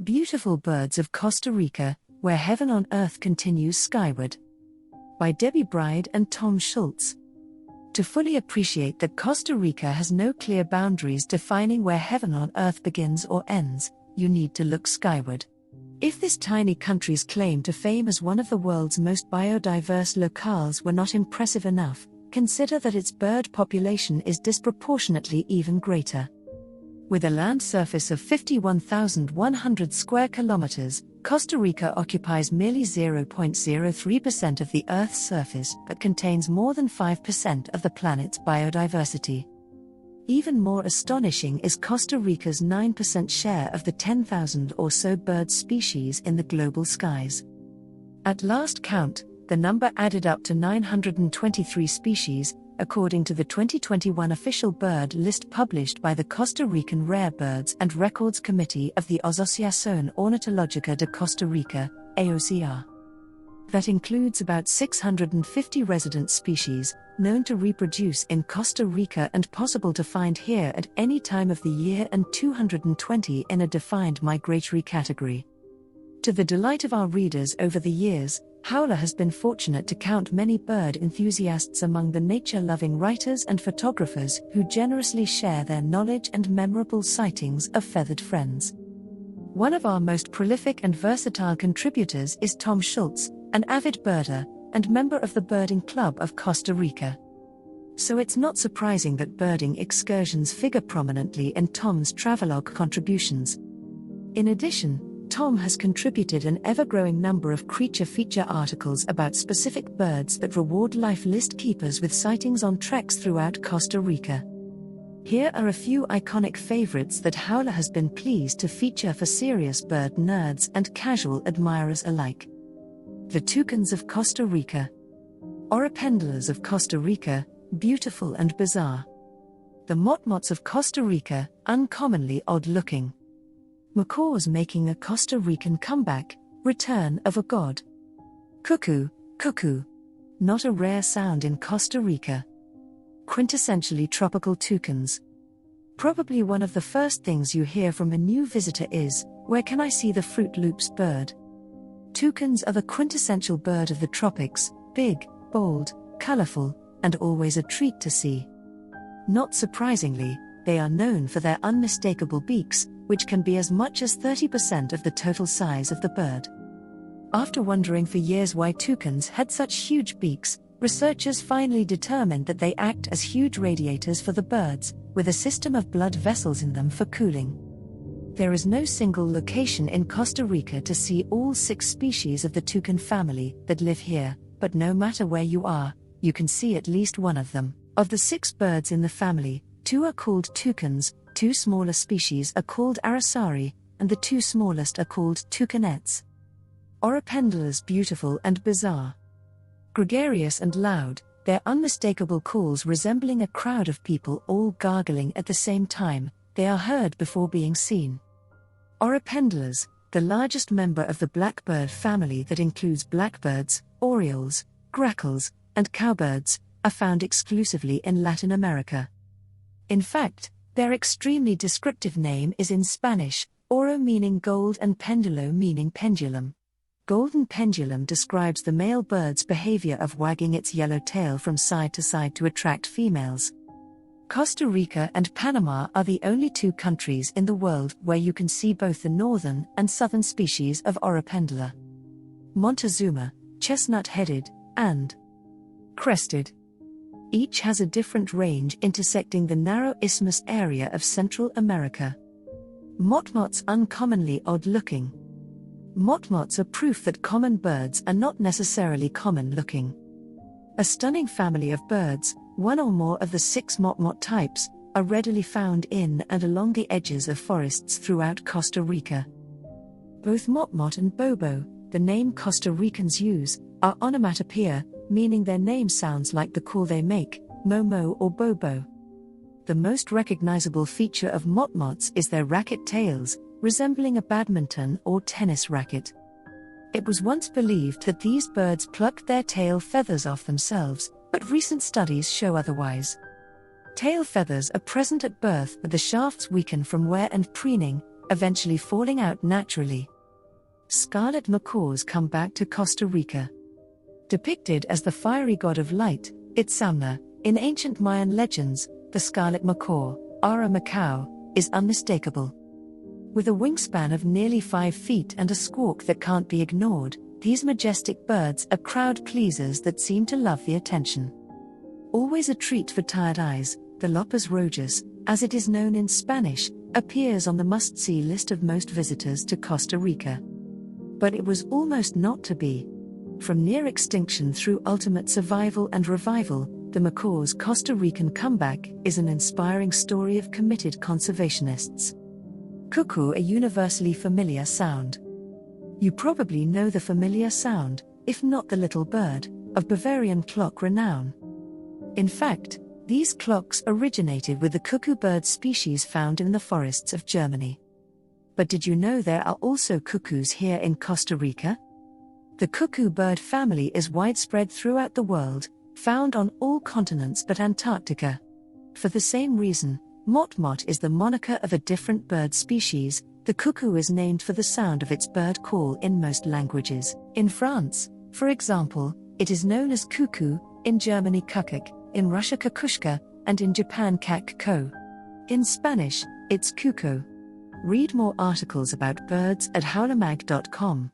Beautiful Birds of Costa Rica, Where Heaven on Earth Continues Skyward. By Debbie Bride and Tom Schultz. To fully appreciate that Costa Rica has no clear boundaries defining where heaven on earth begins or ends, you need to look skyward. If this tiny country's claim to fame as one of the world's most biodiverse locales were not impressive enough, consider that its bird population is disproportionately even greater. With a land surface of 51,100 square kilometers, Costa Rica occupies merely 0.03% of the Earth's surface but contains more than 5% of the planet's biodiversity. Even more astonishing is Costa Rica's 9% share of the 10,000 or so bird species in the global skies. At last count, the number added up to 923 species, according to the 2021 official bird list published by the Costa Rican Rare Birds and Records Committee of the Asociación Ornitológica de Costa Rica, AOCR. That includes about 650 resident species, known to reproduce in Costa Rica and possible to find here at any time of the year, and 220 in a defined migratory category. To the delight of our readers over the years, Howler has been fortunate to count many bird enthusiasts among the nature-loving writers and photographers who generously share their knowledge and memorable sightings of feathered friends. One of our most prolific and versatile contributors is Tom Schultz, an avid birder, and member of the Birding Club of Costa Rica. So it's not surprising that birding excursions figure prominently in Tom's travelogue contributions. In addition, Tom has contributed an ever-growing number of creature feature articles about specific birds that reward life list keepers with sightings on treks throughout Costa Rica. Here are a few iconic favorites that Howler has been pleased to feature for serious bird nerds and casual admirers alike. The Toucans of Costa Rica. Oropendolas of Costa Rica, beautiful and bizarre. The Motmots of Costa Rica, uncommonly odd-looking. Macaws making a Costa Rican comeback, return of a god. Cuckoo, cuckoo. Not a rare sound in Costa Rica. Quintessentially tropical toucans. Probably one of the first things you hear from a new visitor is, "Where can I see the Fruit Loops bird?" Toucans are the quintessential bird of the tropics, big, bold, colorful, and always a treat to see. Not surprisingly, they are known for their unmistakable beaks, which can be as much as 30% of the total size of the bird. After wondering for years why toucans had such huge beaks, researchers finally determined that they act as huge radiators for the birds, with a system of blood vessels in them for cooling. There is no single location in Costa Rica to see all 6 species of the toucan family that live here, but no matter where you are, you can see at least one of them. Of the 6 birds in the family, 2 are called toucans, 2 smaller species are called aracari, and the 2 smallest are called toucanettes. Oropendolas beautiful and bizarre. Gregarious and loud, their unmistakable calls resembling a crowd of people all gargling at the same time, they are heard before being seen. Oropendolas, the largest member of the blackbird family that includes blackbirds, orioles, grackles, and cowbirds, are found exclusively in Latin America. In fact, their extremely descriptive name is in Spanish, oro meaning gold and pendulo meaning pendulum. Golden pendulum describes the male bird's behavior of wagging its yellow tail from side to side to attract females. Costa Rica and Panama are the only 2 countries in the world where you can see both the northern and southern species of Oropendola. Montezuma, chestnut-headed, and crested. Each has a different range intersecting the narrow isthmus area of Central America. Motmots uncommonly odd-looking. Motmots are proof that common birds are not necessarily common-looking. A stunning family of birds, 1 or more of the 6 Motmot types, are readily found in and along the edges of forests throughout Costa Rica. Both Motmot and Bobo, the name Costa Ricans use, are onomatopoeia, meaning their name sounds like the call they make, Momo or Bobo. The most recognizable feature of Motmots is their racket tails, resembling a badminton or tennis racket. It was once believed that these birds plucked their tail feathers off themselves, but recent studies show otherwise. Tail feathers are present at birth, but the shafts weaken from wear and preening, eventually falling out naturally. Scarlet macaws come back to Costa Rica. Depicted as the fiery god of light, Itzamna, in ancient Mayan legends, the scarlet macaw, Ara macaw, is unmistakable. With a wingspan of nearly 5 feet and a squawk that can't be ignored, these majestic birds are crowd pleasers that seem to love the attention. Always a treat for tired eyes, the Lopez rojas, as it is known in Spanish, appears on the must-see list of most visitors to Costa Rica. But it was almost not to be. From near extinction through ultimate survival and revival, the macaw's Costa Rican comeback is an inspiring story of committed conservationists. Cuckoo, a universally familiar sound. You probably know the familiar sound, if not the little bird, of Bavarian clock renown. In fact, these clocks originated with the cuckoo bird species found in the forests of Germany. But did you know there are also cuckoos here in Costa Rica? The cuckoo bird family is widespread throughout the world, found on all continents but Antarctica. For the same reason, Motmot is the moniker of a different bird species. The cuckoo is named for the sound of its bird call in most languages. In France, for example, it is known as cuckoo, in Germany kukuk, in Russia kukushka, and in Japan kak-ko. In Spanish, it's cuco. Read more articles about birds at howlermag.com.